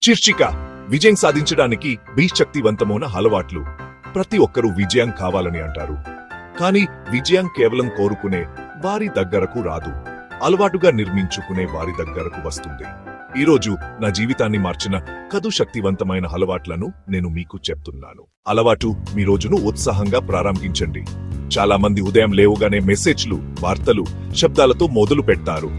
శీర్షిక విజయం సాధించడానికి శక్తివంతమైన అలవాట్లు. ప్రతి ఒక్కరూ విజయం కావాలని అంటారు, కానీ విజయం కేవలం కోరుకునే వారి దగ్గరకు రాదు, అలవాటుగా నిర్మించుకునే వారి దగ్గరకు వస్తుంది. ఈరోజు నా జీవితాన్ని మార్చిన శక్తివంతమైన అలవాట్లను నేను మీకు చెప్తున్నాను. అలవాటు మీ రోజును ఉత్సాహంగా ప్రారంభించండి. చాలా మంది ఉదయం లేవుగానే మెసేజ్లు, వార్తలు, శబ్దాలతో మొదలు పెడతారు.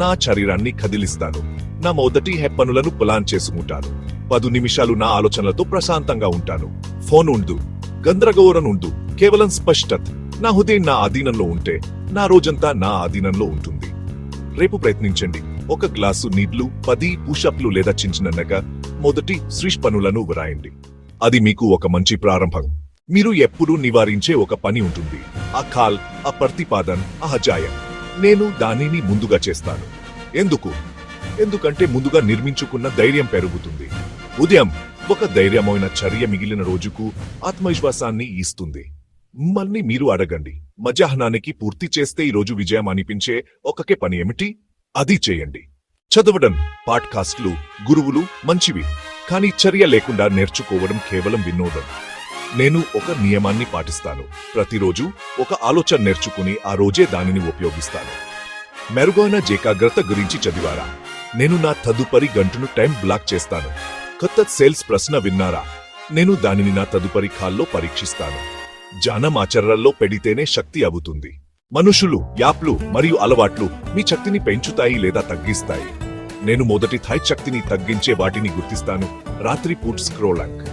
నా శరీరాన్ని కదిలిస్తాను, నా మొదటి పనులను ప్లాన్ చేసుకుంటాను, 10 నిమిషాలు నా ఆలోచనలతో ప్రశాంతంగా ఉంటాను. ఫోన్ ఉండు, గందరగోళం ఉండు, కేవలం స్పష్టత. నా హృదయం నా ఆధీనంలో ఉంటే నా రోజంతా నా ఆధీనంలో ఉంటుంది. రేపు ప్రయత్నించండి. 1 గ్లాసు నీళ్లు, 10 పుషప్లు లేదా చిన్నగా మొదటి శ్రీష్ పనులను వ్రాయండి. అది మీకు ఒక మంచి ప్రారంభం. మీరు ఎప్పుడూ నివారించే ఒక పని ఉంటుంది, ఆ కాల్, ఆ ప్రతిపాదన, ఆ అజాయం. నేను దానిని ముందుగా చేస్తాను. ఎందుకంటే ముందుగా నిర్మించుకున్న ధైర్యం పెరుగుతుంది. ఉదయం ఒక ధైర్యమైన చర్య మిగిలిన రోజుకు ఆత్మవిశ్వాసాన్ని ఇస్తుంది. మళ్ళీ మీరు అడగండి, మధ్యాహ్నానికి పూర్తి చేస్తే ఈ రోజు విజయం అనిపించే ఒకే పని ఏమిటి? అది చేయండి. చదవడం, పాడ్కాస్ట్లు, గురువులు మంచివి, కానీ చర్య లేకుండా నేర్చుకోవడం కేవలం వినోదం. నేను ఒక నియమాన్ని పాటిస్తాను. ప్రతిరోజు ఒక ఆలోచన నేర్చుకుని ఆ రోజే దానిని ఉపయోగిస్తాను. మెరుగైన ఏకాగ్రత గురించి చదివారా? నేను నా తదుపరి గంటను టైం బ్లాక్ చేస్తాను. కొత్త సేల్స్ ప్రశ్న విన్నారా? నేను దానిని నా తదుపరి కాల్లో పరీక్షిస్తాను. జ్ఞానం ఆచరణలో పెడితేనే శక్తి అవుతుంది. మనుషులు, యాప్లు మరియు అలవాట్లు మీ శక్తిని పెంచుతాయి లేదా తగ్గిస్తాయి. నేను మొదటి థాయ్ శక్తిని తగ్గించే వాటిని గుర్తిస్తాను. రాత్రి పూట్ స్క్రోలింగ్,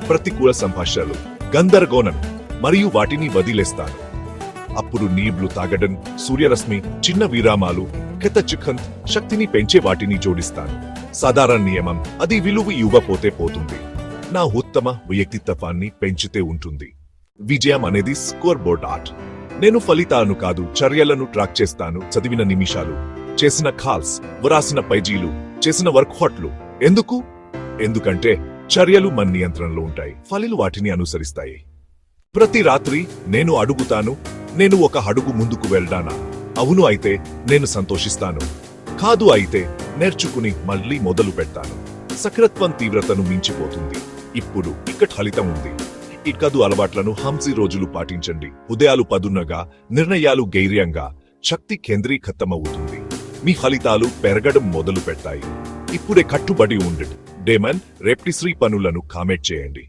ప్రతికూల సంభాషణలు, గందరగోళం మరియు వాటిని వదిలేస్తాను. అప్పుడు నీళ్లు తాగడం, సూర్యరశ్మి, చిన్న విరామాలు, చికెన్ శక్తిని పెంచే వాటిని జోడిస్తాను. సాధారణ నియమం, అది విలువ ఇవ్వపోతే పోతుంది, నా ఉత్తమ వ్యక్తిత్వాన్ని పెంచితే ఉంటుంది. విజయం అనేది స్కోర్ బోర్డ్ ఆర్ట్. నేను ఫలితాలను కాదు, చర్యలను ట్రాక్ చేస్తాను. చదివిన నిమిషాలు, చేసిన కాల్స్, వ్రాసిన పేజీలు, చేసిన వర్క్అవుట్లు. ఎందుకంటే చర్యలు మన నియంత్రణలో ఉంటాయి, ఫలితాలు వాటిని అనుసరిస్తాయి. ప్రతి రాత్రి నేను అడుగుతాను, నేను ఒక అడుగు ముందుకు వెళ్దానా? అవును అయితే నేను సంతోషిస్తాను, కాదు అయితే నేర్చుకుని మళ్ళీ మొదలు పెడతాను. సక్రత్వం తీవ్రతను మించిపోతుంది. ఇప్పుడు ఇక్కడ ఫలితం ఉంది. ఇక్కదు అలవాట్లను హంసి రోజులు పాటించండి. ఉదయాలు పదున్నగా, నిర్ణయాలు గైర్యంగా, శక్తి కేంద్రీకృతమవుతుంది. మీ ఫలితాలు పెరగడం మొదలు పెడతాయి. ఇప్పుడే కట్టుబడి ఉండండి. డేమన్ రేప్టిశ్రీ పనులను కామెంట్ చేయండి.